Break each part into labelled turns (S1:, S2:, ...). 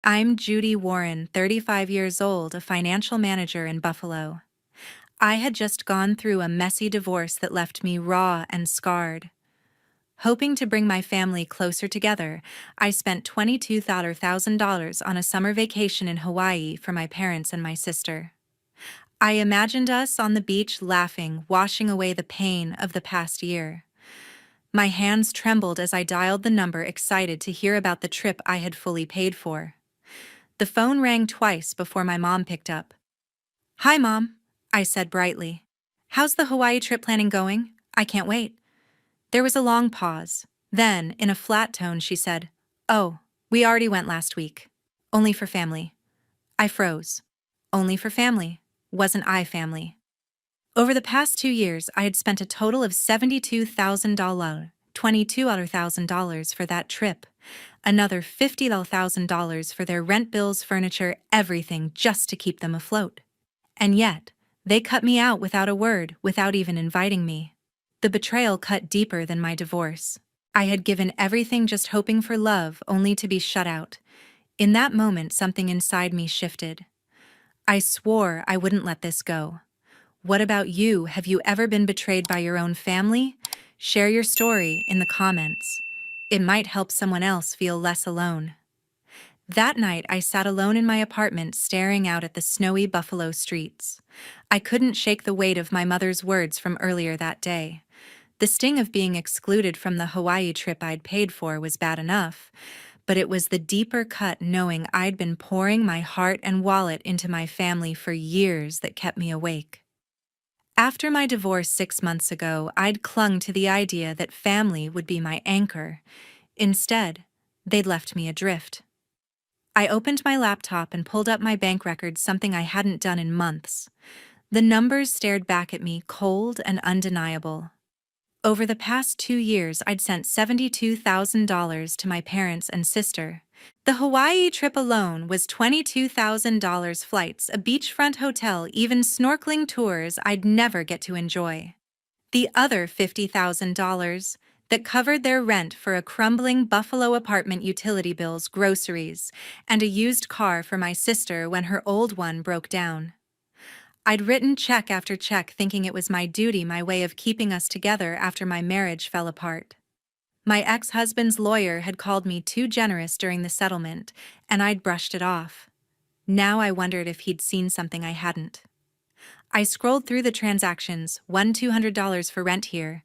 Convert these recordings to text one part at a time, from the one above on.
S1: I'm Judy Warren, 35 years old, a financial manager in Buffalo. I had just gone through a messy divorce that left me raw and scarred. Hoping to bring my family closer together, I spent $22,000 on a summer vacation in Hawaii for my parents and my sister. I imagined us on the beach laughing, washing away the pain of the past year. My hands trembled as I dialed the number, excited to hear about the trip I had fully paid for. The phone rang twice before my mom picked up. "Hi, Mom," I said brightly. "How's the Hawaii trip planning going? I can't wait." There was a long pause. Then, in a flat tone, she said, "Oh, we already went last week. Only for family." I froze. Only for family. Wasn't I family? Over the past 2 years, I had spent a total of $72,000, $22,000 for that trip. Another $50,000 for their rent bills, furniture, everything just to keep them afloat. And yet, they cut me out without a word, without even inviting me. The betrayal cut deeper than my divorce. I had given everything just hoping for love, only to be shut out. In that moment, something inside me shifted. I swore I wouldn't let this go. What about you? Have you ever been betrayed by your own family? Share your story in the comments. It might help someone else feel less alone. That night, I sat alone in my apartment, staring out at the snowy Buffalo streets. I couldn't shake the weight of my mother's words from earlier that day. The sting of being excluded from the Hawaii trip I'd paid for was bad enough, but it was the deeper cut knowing I'd been pouring my heart and wallet into my family for years that kept me awake. After my divorce 6 months ago, I'd clung to the idea that family would be my anchor. Instead, they'd left me adrift. I opened my laptop and pulled up my bank records, something I hadn't done in months. The numbers stared back at me, cold and undeniable. Over the past 2 years, I'd sent $72,000 to my parents and sister. The Hawaii trip alone was $22,000, flights, a beachfront hotel, even snorkeling tours I'd never get to enjoy. The other $50,000 that covered their rent for a crumbling Buffalo apartment, utility bills, groceries, and a used car for my sister when her old one broke down. I'd written check after check, thinking it was my duty, my way of keeping us together after my marriage fell apart. My ex-husband's lawyer had called me too generous during the settlement, and I'd brushed it off. Now I wondered if he'd seen something I hadn't. I scrolled through the transactions, $200 for rent here,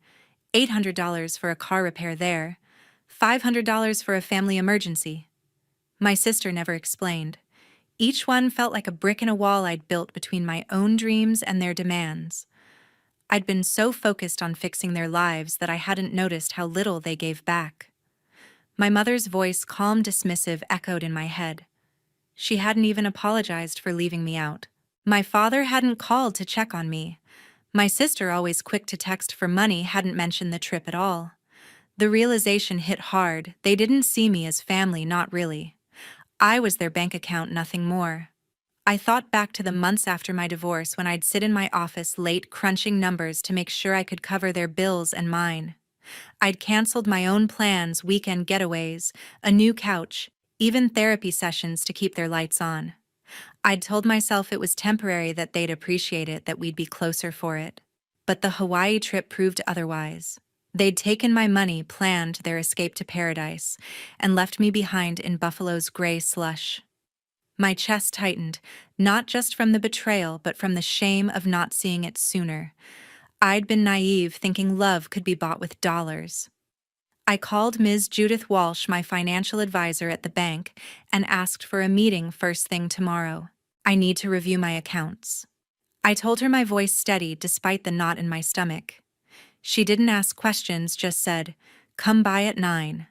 S1: $800 for a car repair there, $500 for a family emergency. My sister never explained. Each one felt like a brick in a wall I'd built between my own dreams and their demands. I'd been so focused on fixing their lives that I hadn't noticed how little they gave back. My mother's voice, calm, dismissive, echoed in my head. She hadn't even apologized for leaving me out. My father hadn't called to check on me. My sister, always quick to text for money, hadn't mentioned the trip at all. The realization hit hard. They didn't see me as family, not really. I was their bank account, nothing more. I thought back to the months after my divorce when I'd sit in my office late crunching numbers to make sure I could cover their bills and mine. I'd canceled my own plans, weekend getaways, a new couch, even therapy sessions to keep their lights on. I'd told myself it was temporary, that they'd appreciate it, that we'd be closer for it. But the Hawaii trip proved otherwise. They'd taken my money, planned their escape to paradise, and left me behind in Buffalo's gray slush. My chest tightened, not just from the betrayal, but from the shame of not seeing it sooner. I'd been naive, thinking love could be bought with dollars. I called Ms. Judith Walsh, my financial advisor at the bank, and asked for a meeting first thing tomorrow. I need to review my accounts. I told her, my voice steady despite the knot in my stomach. She didn't ask questions, just said, "Come by at 9.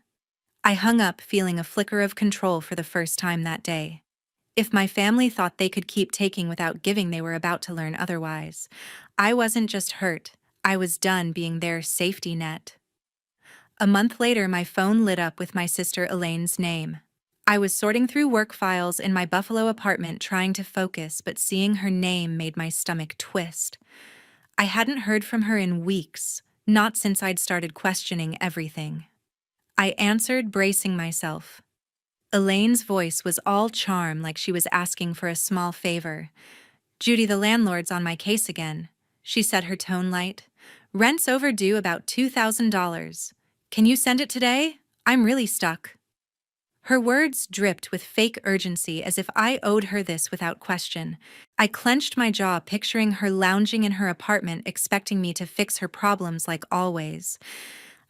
S1: I hung up, feeling a flicker of control for the first time that day. If my family thought they could keep taking without giving, they were about to learn otherwise. I wasn't just hurt, I was done being their safety net. A month later, my phone lit up with my sister Elaine's name. I was sorting through work files in my Buffalo apartment, trying to focus, but seeing her name made my stomach twist. I hadn't heard from her in weeks, not since I'd started questioning everything. I answered, bracing myself. Elaine's voice was all charm, like she was asking for a small favor. "Judy, the landlord's on my case again," she said, her tone light. "Rent's overdue about $2,000. Can you send it today? I'm really stuck." Her words dripped with fake urgency, as if I owed her this without question. I clenched my jaw, picturing her lounging in her apartment, expecting me to fix her problems like always.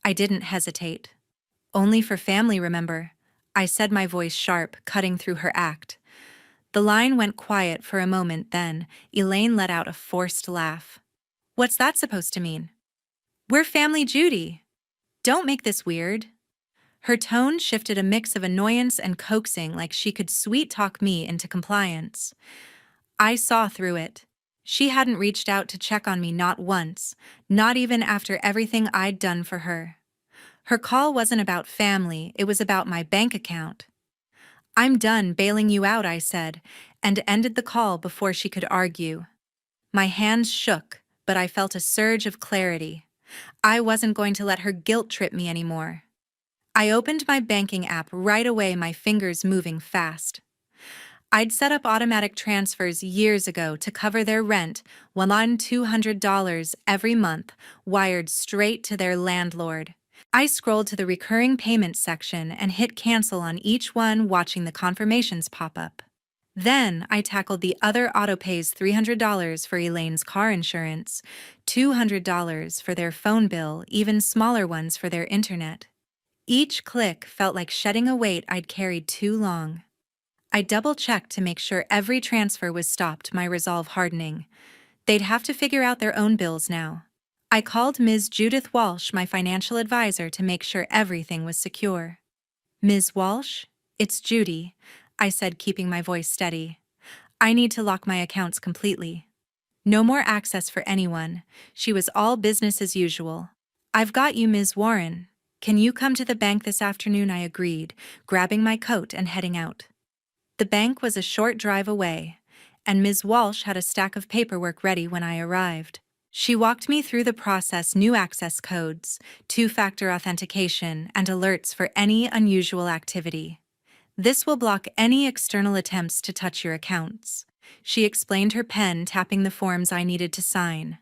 S1: I didn't hesitate. "Only for family, remember," I said, my voice sharp, cutting through her act. The line went quiet for a moment, then Elaine let out a forced laugh. "What's that supposed to mean?" "We're family, Judy. Don't make this weird." Her tone shifted, a mix of annoyance and coaxing, like she could sweet-talk me into compliance. I saw through it. She hadn't reached out to check on me, not once, not even after everything I'd done for her. Her call wasn't about family, it was about my bank account. "I'm done bailing you out," I said, and ended the call before she could argue. My hands shook, but I felt a surge of clarity. I wasn't going to let her guilt trip me anymore. I opened my banking app right away, my fingers moving fast. I'd set up automatic transfers years ago to cover their rent, while on $200 every month, wired straight to their landlord. I scrolled to the recurring payments section and hit cancel on each one, watching the confirmations pop up. Then I tackled the other autopays: $300 for Elaine's car insurance, $200 for their phone bill, even smaller ones for their internet. Each click felt like shedding a weight I'd carried too long. I double-checked to make sure every transfer was stopped, my resolve hardening. They'd have to figure out their own bills now. I called Ms. Judith Walsh, my financial advisor, to make sure everything was secure. "Ms. Walsh, it's Judy," I said, keeping my voice steady. "I need to lock my accounts completely. No more access for anyone." She was all business as usual. "I've got you, Ms. Warren. Can you come to the bank this afternoon?" I agreed, grabbing my coat and heading out. The bank was a short drive away, and Ms. Walsh had a stack of paperwork ready when I arrived. She walked me through the process: new access codes, two-factor authentication, and alerts for any unusual activity. "This will block any external attempts to touch your accounts," she explained, her pen tapping the forms I needed to sign.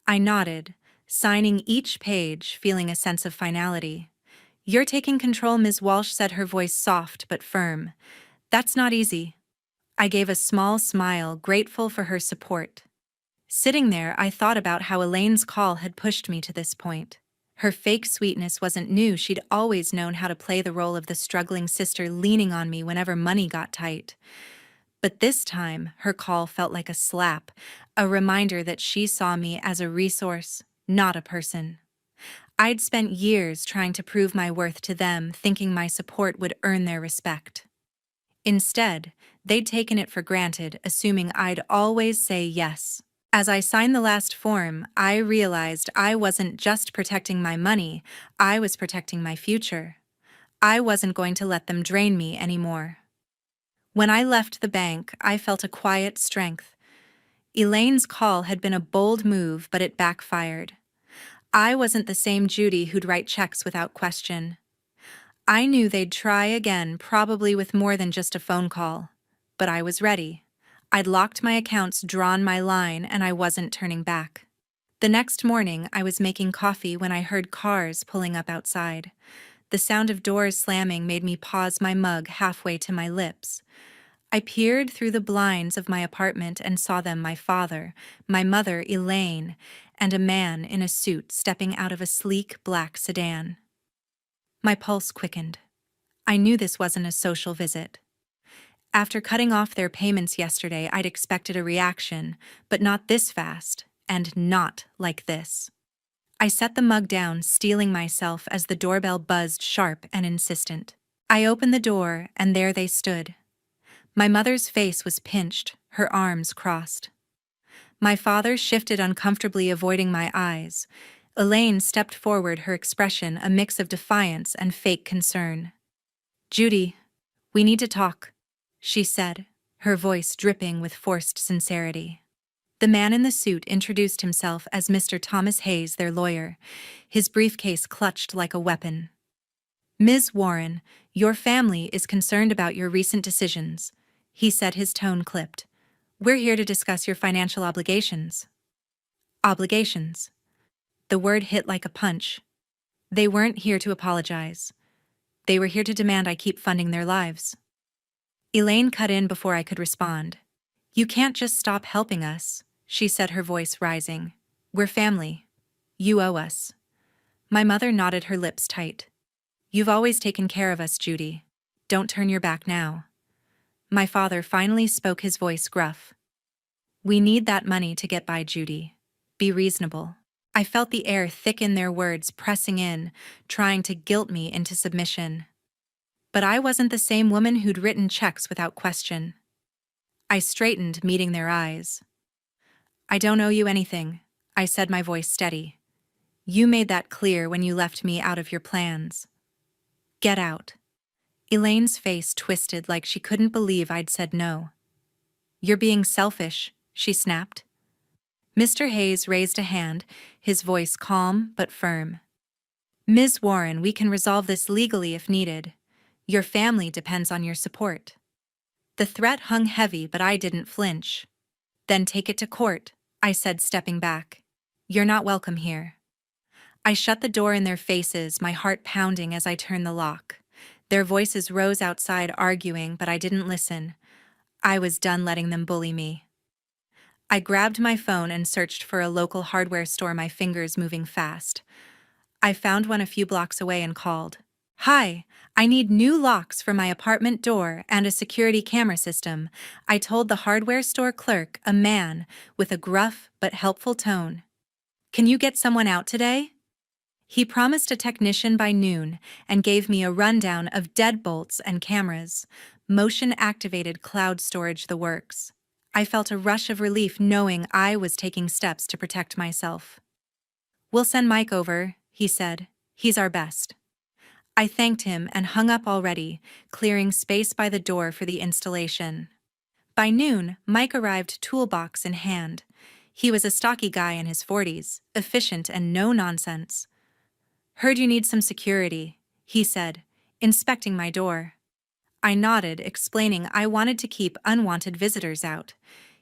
S1: I nodded, signing each page, feeling a sense of finality. "You're taking control," Ms. Walsh said, her voice soft but firm. "That's not easy." I gave a small smile, grateful for her support. Sitting there, I thought about how Elaine's call had pushed me to this point. Her fake sweetness wasn't new. She'd always known how to play the role of the struggling sister, leaning on me whenever money got tight. But this time, her call felt like a slap, a reminder that she saw me as a resource, not a person. I'd spent years trying to prove my worth to them, thinking my support would earn their respect. Instead, they'd taken it for granted, assuming I'd always say yes. As I signed the last form, I realized I wasn't just protecting my money, I was protecting my future. I wasn't going to let them drain me anymore. When I left the bank, I felt a quiet strength. Elaine's call had been a bold move, but it backfired. I wasn't the same Judy who'd write checks without question. I knew they'd try again, probably with more than just a phone call. But I was ready. I'd locked my accounts, drawn my line, and I wasn't turning back. The next morning, I was making coffee when I heard cars pulling up outside. The sound of doors slamming made me pause, my mug halfway to my lips. I peered through the blinds of my apartment and saw them: my father, my mother, Elaine, and a man in a suit stepping out of a sleek black sedan. My pulse quickened. I knew this wasn't a social visit. After cutting off their payments yesterday, I'd expected a reaction, but not this fast, and not like this. I set the mug down, steeling myself as the doorbell buzzed, sharp and insistent. I opened the door, and there they stood. My mother's face was pinched, her arms crossed. My father shifted uncomfortably, avoiding my eyes. Elaine stepped forward, her expression a mix of defiance and fake concern. "Judy, we need to talk," she said, her voice dripping with forced sincerity. The man in the suit introduced himself as Mr. Thomas Hayes, their lawyer, his briefcase clutched like a weapon. Ms. Warren, your family is concerned about your recent decisions, he said, his tone clipped. We're here to discuss your financial obligations. Obligations. The word hit like a punch. They weren't here to apologize. They were here to demand I keep funding their lives. Elaine cut in before I could respond. You can't just stop helping us, she said, her voice rising. We're family. You owe us. My mother nodded, her lips tight. You've always taken care of us, Judy. Don't turn your back now. My father finally spoke, his voice gruff. We need that money to get by, Judy. Be reasonable. I felt the air thicken, their words pressing in, trying to guilt me into submission. But I wasn't the same woman who'd written checks without question. I straightened, meeting their eyes. I don't owe you anything, I said, my voice steady. You made that clear when you left me out of your plans. Get out. Elaine's face twisted like she couldn't believe I'd said no. You're being selfish, she snapped. Mr. Hayes raised a hand, his voice calm but firm. Ms. Warren, we can resolve this legally if needed. Your family depends on your support. The threat hung heavy, but I didn't flinch. Then take it to court, I said, stepping back. You're not welcome here. I shut the door in their faces, my heart pounding as I turned the lock. Their voices rose outside, arguing, but I didn't listen. I was done letting them bully me. I grabbed my phone and searched for a local hardware store, my fingers moving fast. I found one a few blocks away and called. Hi, I need new locks for my apartment door and a security camera system, I told the hardware store clerk, a man with a gruff but helpful tone. Can you get someone out today? He promised a technician by noon and gave me a rundown of deadbolts and cameras, motion-activated cloud storage, the works. I felt a rush of relief knowing I was taking steps to protect myself. We'll send Mike over, he said. He's our best. I thanked him and hung up already, clearing space by the door for the installation. By noon, Mike arrived, toolbox in hand. He was a stocky guy in his 40s, efficient and no nonsense. Heard you need some security, he said, inspecting my door. I nodded, explaining I wanted to keep unwanted visitors out.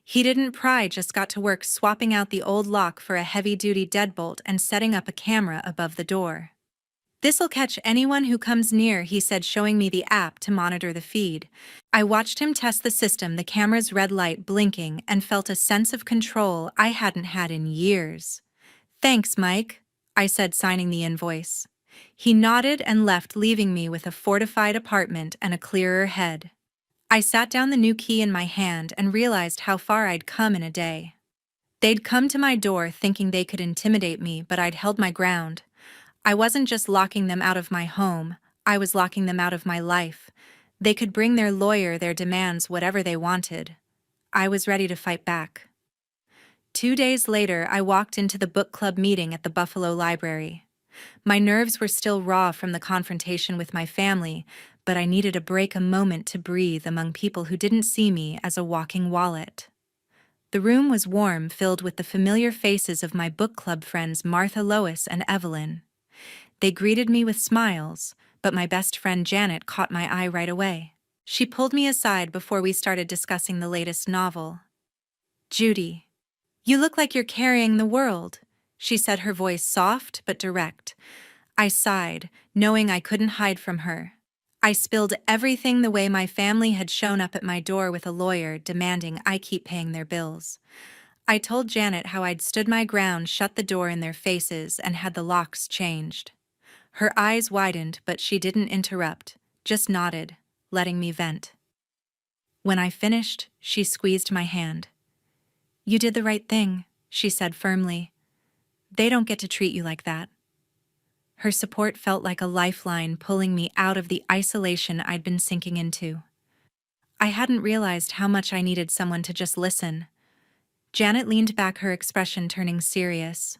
S1: He didn't pry, just got to work swapping out the old lock for a heavy-duty deadbolt and setting up a camera above the door. This'll catch anyone who comes near, he said, showing me the app to monitor the feed. I watched him test the system, the camera's red light blinking, and felt a sense of control I hadn't had in years. Thanks, Mike, I said, signing the invoice. He nodded and left, leaving me with a fortified apartment and a clearer head. I sat down, the new key in my hand, and realized how far I'd come in a day. They'd come to my door thinking they could intimidate me, but I'd held my ground. I wasn't just locking them out of my home, I was locking them out of my life. They could bring their lawyer, their demands, whatever they wanted. I was ready to fight back. 2 days later, I walked into the book club meeting at the Buffalo Library. My nerves were still raw from the confrontation with my family, but I needed a break, a moment to breathe among people who didn't see me as a walking wallet. The room was warm, filled with the familiar faces of my book club friends Martha, Lois, and Evelyn. They greeted me with smiles, but my best friend Janet caught my eye right away. She pulled me aside before we started discussing the latest novel. Judy, you look like you're carrying the world, she said, her voice soft but direct. I sighed, knowing I couldn't hide from her. I spilled everything, the way my family had shown up at my door with a lawyer demanding I keep paying their bills. I told Janet how I'd stood my ground, shut the door in their faces, and had the locks changed. Her eyes widened, but she didn't interrupt, just nodded, letting me vent. When I finished, she squeezed my hand. You did the right thing, she said firmly. They don't get to treat you like that. Her support felt like a lifeline, pulling me out of the isolation I'd been sinking into. I hadn't realized how much I needed someone to just listen. Janet leaned back, her expression turning serious.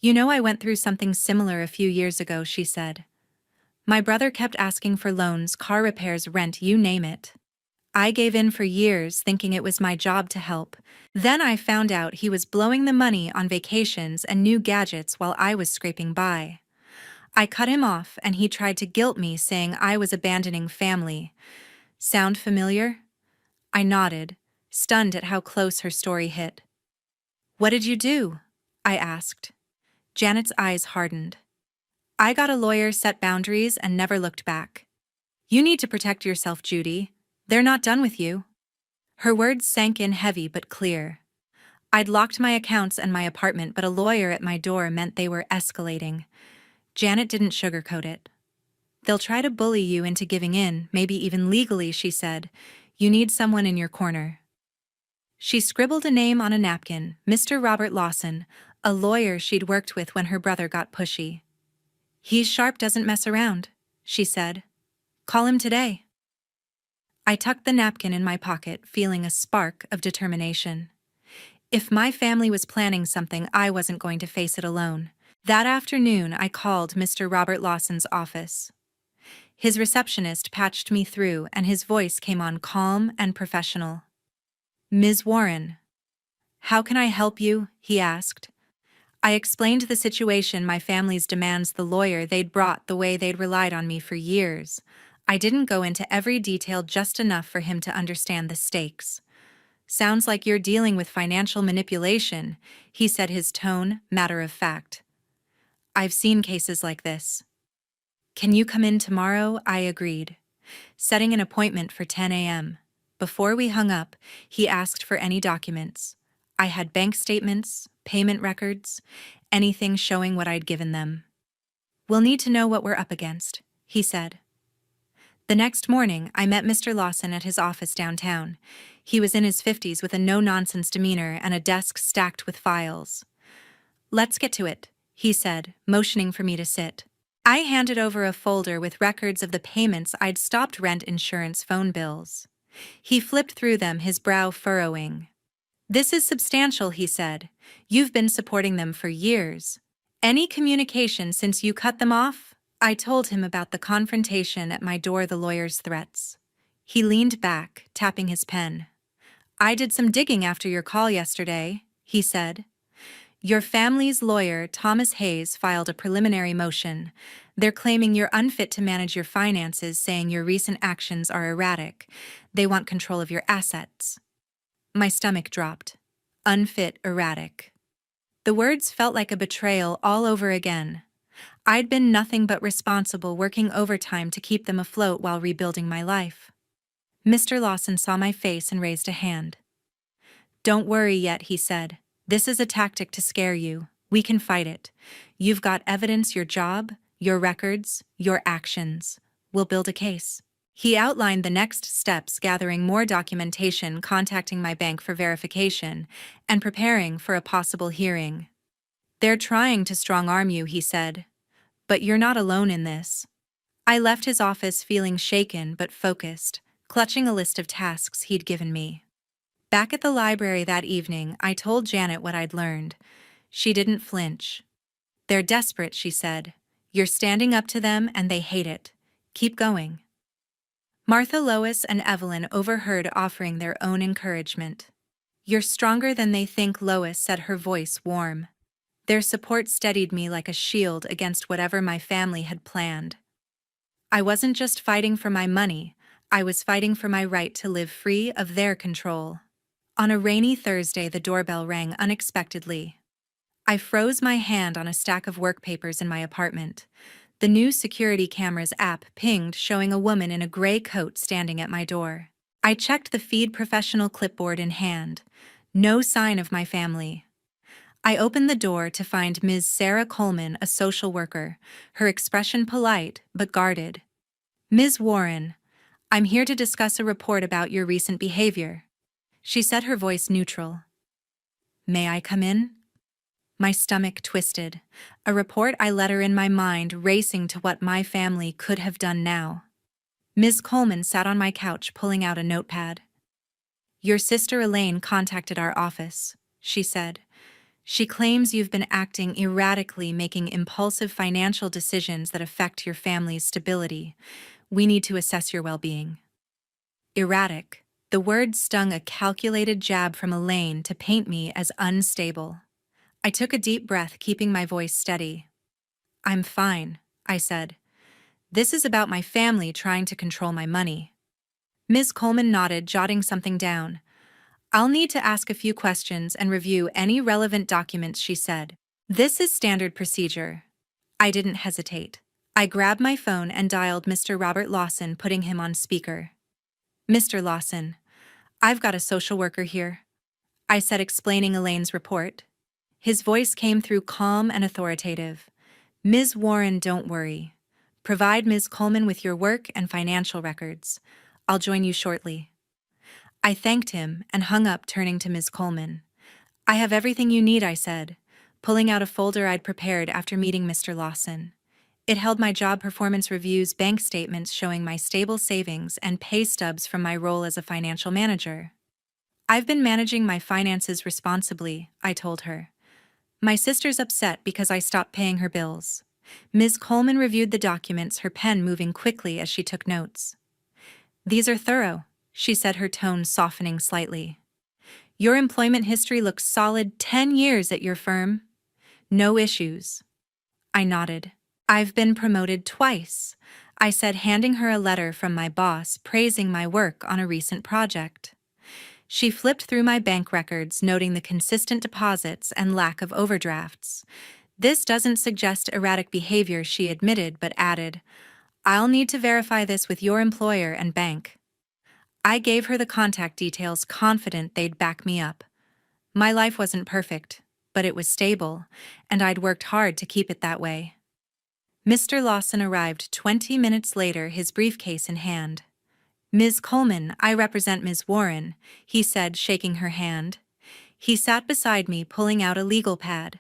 S1: You know, I went through something similar a few years ago, she said. My brother kept asking for loans, car repairs, rent, you name it. I gave in for years, thinking it was my job to help. Then I found out he was blowing the money on vacations and new gadgets while I was scraping by. I cut him off and he tried to guilt me, saying I was abandoning family. Sound familiar? I nodded, stunned at how close her story hit. What did you do? I asked. Janet's eyes hardened. I got a lawyer, set boundaries, and never looked back. You need to protect yourself, Judy. They're not done with you. Her words sank in heavy but clear. I'd locked my accounts and my apartment, but a lawyer at my door meant they were escalating. Janet didn't sugarcoat it. They'll try to bully you into giving in, maybe even legally, she said. You need someone in your corner. She scribbled a name on a napkin, Mr. Robert Lawson, a lawyer she'd worked with when her brother got pushy. He's sharp, doesn't mess around, she said. Call him today. I tucked the napkin in my pocket, feeling a spark of determination. If my family was planning something, I wasn't going to face it alone. That afternoon, I called Mr. Robert Lawson's office. His receptionist patched me through, and his voice came on calm and professional. Ms. Warren. How can I help you? He asked. I explained the situation, my family's demands, the lawyer they'd brought, the way they'd relied on me for years. I didn't go into every detail, just enough for him to understand the stakes. Sounds like you're dealing with financial manipulation, he said, his tone matter of fact. I've seen cases like this. Can you come in tomorrow? I agreed, setting an appointment for 10 a.m. Before we hung up, he asked for any documents. I had bank statements, payment records, anything showing what I'd given them. We'll need to know what we're up against, he said. The next morning, I met Mr. Lawson at his office downtown. He was in his 50s with a no-nonsense demeanor and a desk stacked with files. Let's get to it, he said, motioning for me to sit. I handed over a folder with records of the payments I'd stopped, rent, insurance, phone bills. He flipped through them, his brow furrowing. This is substantial, he said. You've been supporting them for years. Any communication since you cut them off? I told him about the confrontation at my door, the lawyer's threats. He leaned back, tapping his pen. I did some digging after your call yesterday, he said. Your family's lawyer, Thomas Hayes, filed a preliminary motion. They're claiming you're unfit to manage your finances, saying your recent actions are erratic. They want control of your assets. My stomach dropped. Unfit, erratic. The words felt like a betrayal all over again. I'd been nothing but responsible, working overtime to keep them afloat while rebuilding my life. Mr. Lawson saw my face and raised a hand. Don't worry yet, he said. This is a tactic to scare you. We can fight it. You've got evidence, your job, your records, your actions. We'll build a case. He outlined the next steps, gathering more documentation, contacting my bank for verification, and preparing for a possible hearing. They're trying to strong-arm you, he said. But you're not alone in this. I left his office feeling shaken but focused, clutching a list of tasks he'd given me. Back at the library that evening, I told Janet what I'd learned. She didn't flinch. They're desperate, she said. You're standing up to them and they hate it. Keep going. Martha, Lois, and Evelyn overheard, offering their own encouragement. You're stronger than they think, Lois said, her voice warm. Their support steadied me like a shield against whatever my family had planned. I wasn't just fighting for my money, I was fighting for my right to live free of their control. On a rainy Thursday, the doorbell rang unexpectedly. I froze, my hand on a stack of work papers in my apartment. The new security cameras app pinged, showing a woman in a gray coat standing at my door. I checked the feed, professional clipboard in hand. No sign of my family. I opened the door to find Ms. Sarah Coleman, a social worker, her expression polite but guarded. Ms. Warren, I'm here to discuss a report about your recent behavior. She said, her voice neutral. May I come in? My stomach twisted. A report? I let her in, my mind racing to what my family could have done now. Ms. Coleman sat on my couch, pulling out a notepad. Your sister Elaine contacted our office, she said. She claims you've been acting erratically, making impulsive financial decisions that affect your family's stability. We need to assess your well-being. Erratic. The word stung, a calculated jab from Elaine to paint me as unstable. I took a deep breath, keeping my voice steady. I'm fine, I said. "This is about my family trying to control my money." Ms. Coleman nodded, jotting something down. "I'll need to ask a few questions and review any relevant documents," she said. "This is standard procedure." I didn't hesitate. I grabbed my phone and dialed Mr. Robert Lawson, putting him on speaker. "Mr. Lawson, I've got a social worker here," I said, explaining Elaine's report. His voice came through calm and authoritative. "Ms. Warren, don't worry. Provide Ms. Coleman with your work and financial records. I'll join you shortly." I thanked him and hung up, turning to Ms. Coleman. "I have everything you need," I said, pulling out a folder I'd prepared after meeting Mr. Lawson. It held my job performance reviews, bank statements showing my stable savings, and pay stubs from my role as a financial manager. "I've been managing my finances responsibly," I told her. "My sister's upset because I stopped paying her bills." Ms. Coleman reviewed the documents, her pen moving quickly as she took notes. "These are thorough," she said, her tone softening slightly. "Your employment history looks solid. 10 years at your firm. No issues." I nodded. "I've been promoted twice," I said, handing her a letter from my boss praising my work on a recent project. She flipped through my bank records, noting the consistent deposits and lack of overdrafts. "This doesn't suggest erratic behavior," she admitted, but added, "I'll need to verify this with your employer and bank." I gave her the contact details, confident they'd back me up. My life wasn't perfect, but it was stable, and I'd worked hard to keep it that way. Mr. Lawson arrived 20 minutes later, his briefcase in hand. "Ms. Coleman, I represent Ms. Warren," he said, shaking her hand. He sat beside me, pulling out a legal pad.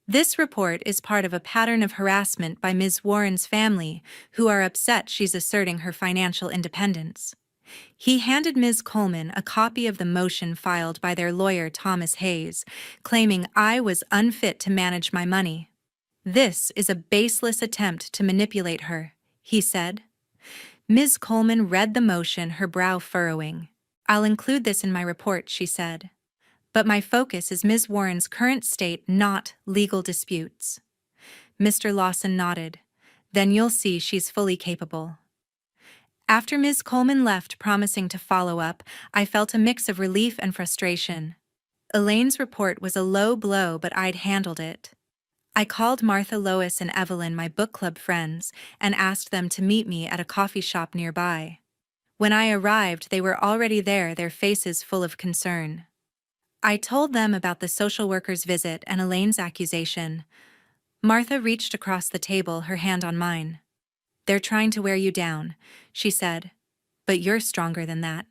S1: "This report is part of a pattern of harassment by Ms. Warren's family, who are upset she's asserting her financial independence." He handed Ms. Coleman a copy of the motion filed by their lawyer, Thomas Hayes, claiming I was unfit to manage my money. "This is a baseless attempt to manipulate her," he said. Ms. Coleman read the motion, her brow furrowing. "I'll include this in my report," she said. "But my focus is Ms. Warren's current state, not legal disputes." Mr. Lawson nodded. "Then you'll see she's fully capable." After Ms. Coleman left, promising to follow up, I felt a mix of relief and frustration. Elaine's report was a low blow, but I'd handled it. I called Martha, Lois, and Evelyn, my book club friends, and asked them to meet me at a coffee shop nearby. When I arrived, they were already there, their faces full of concern. I told them about the social worker's visit and Elaine's accusation. Martha reached across the table, her hand on mine. "They're trying to wear you down," she said. "But you're stronger than that."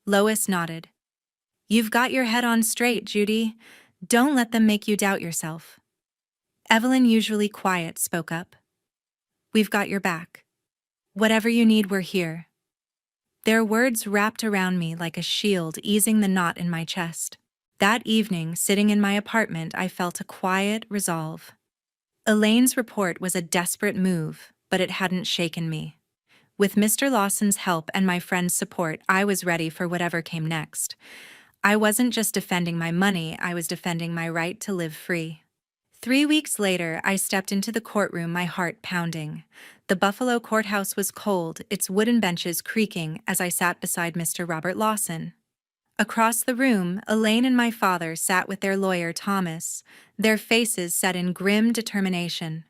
S1: Lois nodded. "You've got your head on straight, Judy. Don't let them make you doubt yourself." Evelyn, usually quiet, spoke up. "We've got your back. Whatever you need, we're here." Their words wrapped around me like a shield, easing the knot in my chest. That evening, sitting in my apartment, I felt a quiet resolve. Elaine's report was a desperate move, but it hadn't shaken me. With Mr. Lawson's help and my friend's support, I was ready for whatever came next. I wasn't just defending my money, I was defending my right to live free. 3 weeks later, I stepped into the courtroom, my heart pounding. The Buffalo courthouse was cold, its wooden benches creaking as I sat beside Mr. Robert Lawson. Across the room, Elaine and my father sat with their lawyer, Thomas, their faces set in grim determination.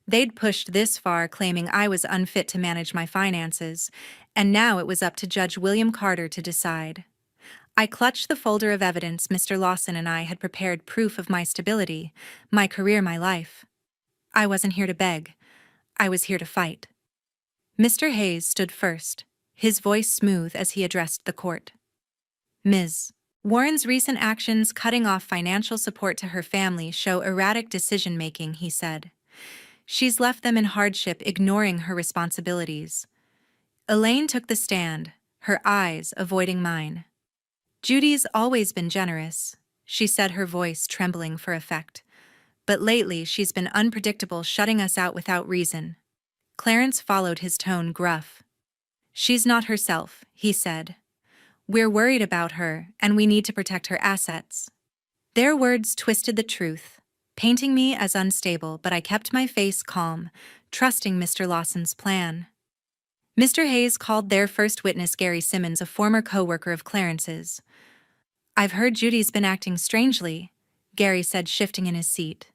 S1: They'd pushed this far, claiming I was unfit to manage my finances, and now it was up to Judge William Carter to decide. I clutched the folder of evidence Mr. Lawson and I had prepared, proof of my stability, my career, my life. I wasn't here to beg. I was here to fight. Mr. Hayes stood first, his voice smooth as he addressed the court. "Ms. Warren's recent actions cutting off financial support to her family show erratic decision-making," he said. "She's left them in hardship, ignoring her responsibilities." Elaine took the stand, her eyes avoiding mine. "Judy's always been generous," she said, her voice trembling for effect. "But lately she's been unpredictable, shutting us out without reason." Clarence followed, his tone gruff. "She's not herself," he said. "We're worried about her, and we need to protect her assets." Their words twisted the truth. painting me as unstable, but I kept my face calm, trusting Mr. Lawson's plan. Mr. Hayes called their first witness, Gary Simmons, a former co-worker of Clarence's. "I've heard Judy's been acting strangely," Gary said, shifting in his seat.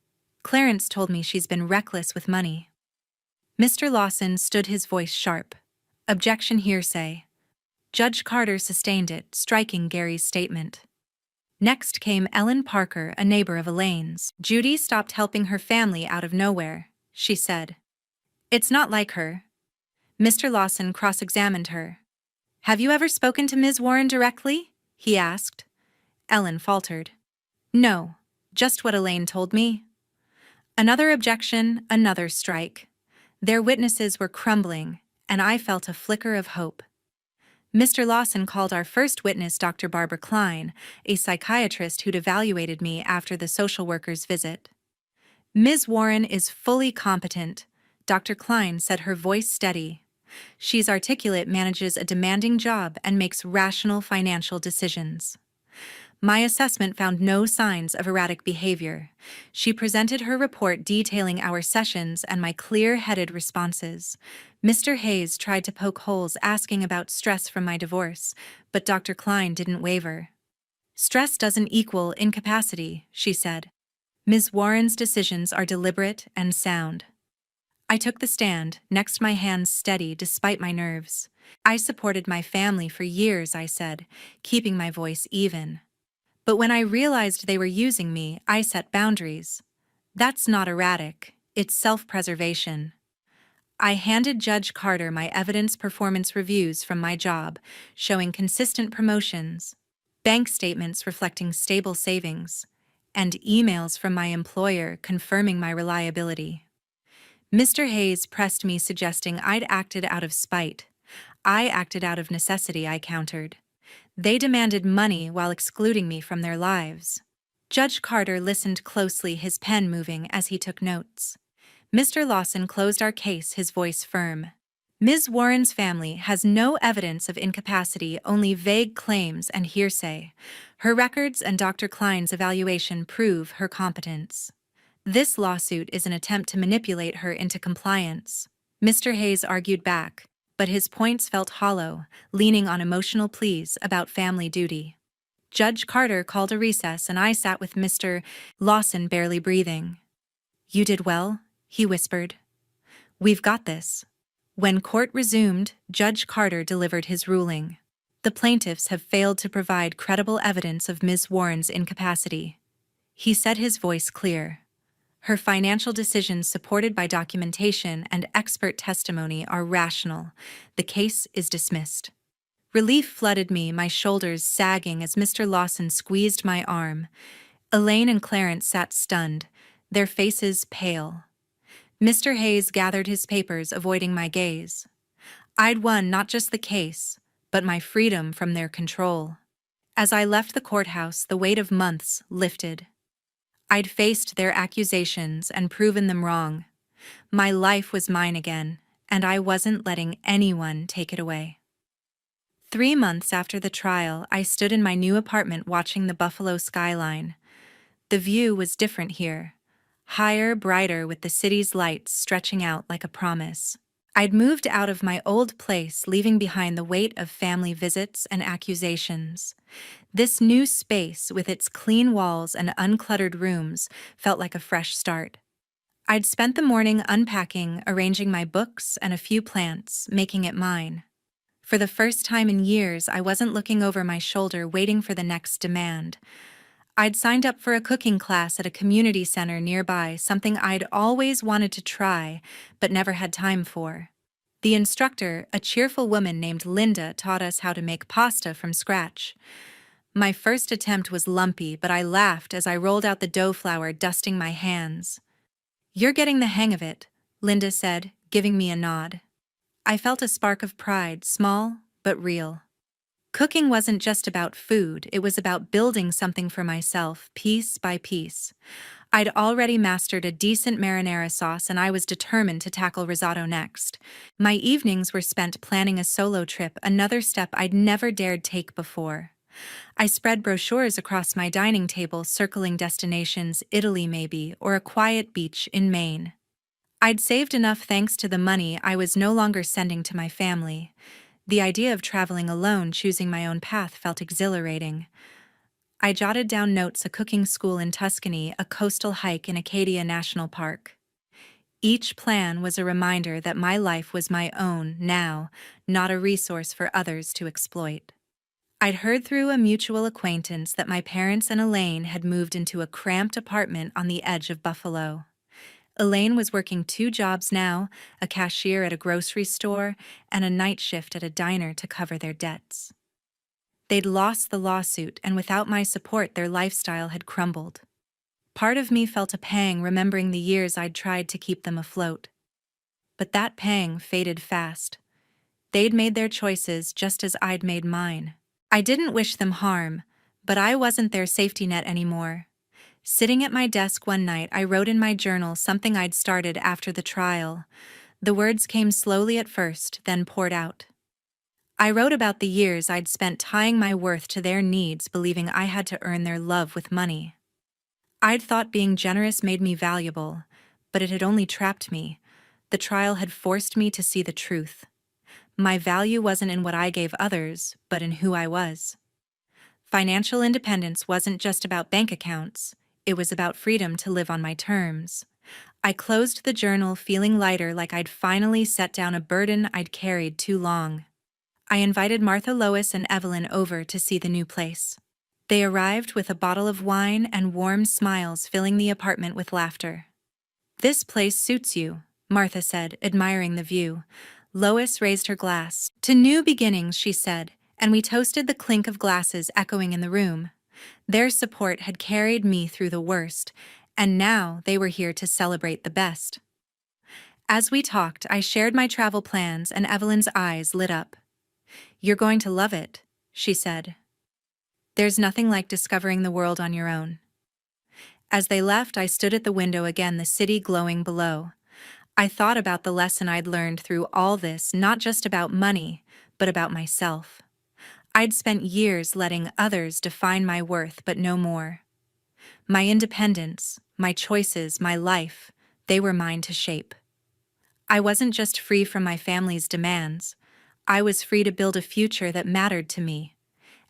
S1: "Clarence told me she's been reckless with money." Mr. Lawson stood, his voice sharp. "Objection, hearsay." Judge Carter sustained it, striking Gary's statement. Next came Ellen Parker, a neighbor of Elaine's. "Judy stopped helping her family out of nowhere," she said. "It's not like her." Mr. Lawson cross-examined her. "Have you ever spoken to Ms. Warren directly?" he asked. Ellen faltered. "No, just what Elaine told me." Another objection, another strike. Their witnesses were crumbling, and I felt a flicker of hope. Mr. Lawson called our first witness, Dr. Barbara Klein, a psychiatrist who'd evaluated me after the social worker's visit. "Ms. Warren is fully competent," Dr. Klein said, her voice steady. "She's articulate, manages a demanding job, and makes rational financial decisions." My assessment found no signs of erratic behavior. She presented her report detailing our sessions and my clear-headed responses. Mr. Hayes tried to poke holes, asking about stress from my divorce, but Dr. Klein didn't waver. "Stress doesn't equal incapacity," she said. "Ms. Warren's decisions are deliberate and sound." I took the stand, next, my hands steady despite my nerves. "I supported my family for years," I said, keeping my voice even. "But when I realized they were using me, I set boundaries. That's not erratic, it's self-preservation." I handed Judge Carter my evidence performance reviews from my job, showing consistent promotions, bank statements reflecting stable savings, and emails from my employer confirming my reliability. Mr. Hayes pressed me, suggesting I'd acted out of spite. "I acted out of necessity," I countered. "They demanded money while excluding me from their lives." Judge Carter listened closely, his pen moving as he took notes. Mr. Lawson closed our case, his voice firm. "Ms. Warren's family has no evidence of incapacity, only vague claims and hearsay. Her records and Dr. Klein's evaluation prove her competence. This lawsuit is an attempt to manipulate her into compliance." Mr. Hayes argued back, but his points felt hollow, leaning on emotional pleas about family duty. Judge Carter called a recess, and I sat with Mr. Lawson, barely breathing. "You did well," he whispered. "We've got this." When court resumed, Judge Carter delivered his ruling. "The plaintiffs have failed to provide credible evidence of Ms. Warren's incapacity." He said, his voice clear. "Her financial decisions, supported by documentation and expert testimony, are rational. The case is dismissed." Relief flooded me, my shoulders sagging as Mr. Lawson squeezed my arm. Elaine and Clarence sat stunned, their faces pale. Mr. Hayes gathered his papers, avoiding my gaze. I'd won not just the case, but my freedom from their control. As I left the courthouse, the weight of months lifted. I'd faced their accusations and proven them wrong. My life was mine again, and I wasn't letting anyone take it away. 3 months after the trial, I stood in my new apartment watching the Buffalo skyline. The view was different here. Higher, brighter, with the city's lights stretching out like a promise. I'd moved out of my old place, leaving behind the weight of family visits and accusations. This new space, with its clean walls and uncluttered rooms, felt like a fresh start. I'd spent the morning unpacking, arranging my books and a few plants, making it mine. For the first time in years, I wasn't looking over my shoulder, waiting for the next demand. I'd signed up for a cooking class at a community center nearby, something I'd always wanted to try, but never had time for. The instructor, a cheerful woman named Linda, taught us how to make pasta from scratch. My first attempt was lumpy, but I laughed as I rolled out the dough flour, dusting my hands. "You're getting the hang of it," Linda said, giving me a nod. I felt a spark of pride, small but real. Cooking wasn't just about food, it was about building something for myself, piece by piece. I'd already mastered a decent marinara sauce, and I was determined to tackle risotto next. My evenings were spent planning a solo trip, another step I'd never dared take before. I spread brochures across my dining table circling destinations, Italy maybe, or a quiet beach in Maine. I'd saved enough thanks to the money I was no longer sending to my family. The idea of traveling alone, choosing my own path, felt exhilarating. I jotted down notes: a cooking school in Tuscany, a coastal hike in Acadia National Park. Each plan was a reminder that my life was my own now, not a resource for others to exploit. I'd heard through a mutual acquaintance that my parents and Elaine had moved into a cramped apartment on the edge of Buffalo. Elaine was working 2 jobs now, a cashier at a grocery store and a night shift at a diner to cover their debts. They'd lost the lawsuit, and without my support, their lifestyle had crumbled. Part of me felt a pang remembering the years I'd tried to keep them afloat. But that pang faded fast. They'd made their choices just as I'd made mine. I didn't wish them harm, but I wasn't their safety net anymore. Sitting at my desk one night, I wrote in my journal something I'd started after the trial. The words came slowly at first, then poured out. I wrote about the years I'd spent tying my worth to their needs, believing I had to earn their love with money. I'd thought being generous made me valuable, but it had only trapped me. The trial had forced me to see the truth. My value wasn't in what I gave others, but in who I was. Financial independence wasn't just about bank accounts. It was about freedom to live on my terms. I closed the journal feeling lighter, like I'd finally set down a burden I'd carried too long. I invited Martha, Lois, and Evelyn over to see the new place. They arrived with a bottle of wine and warm smiles, filling the apartment with laughter. "This place suits you," Martha said, admiring the view. Lois raised her glass. "To new beginnings," she said, and we toasted, the clink of glasses echoing in the room. Their support had carried me through the worst, and now they were here to celebrate the best. As we talked, I shared my travel plans, and Evelyn's eyes lit up. "You're going to love it," she said. "There's nothing like discovering the world on your own." As they left, I stood at the window again, the city glowing below. I thought about the lesson I'd learned through all this, not just about money, but about myself. I'd spent years letting others define my worth, but no more. My independence, my choices, my life, they were mine to shape. I wasn't just free from my family's demands. I was free to build a future that mattered to me,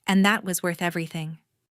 S1: and that was worth everything.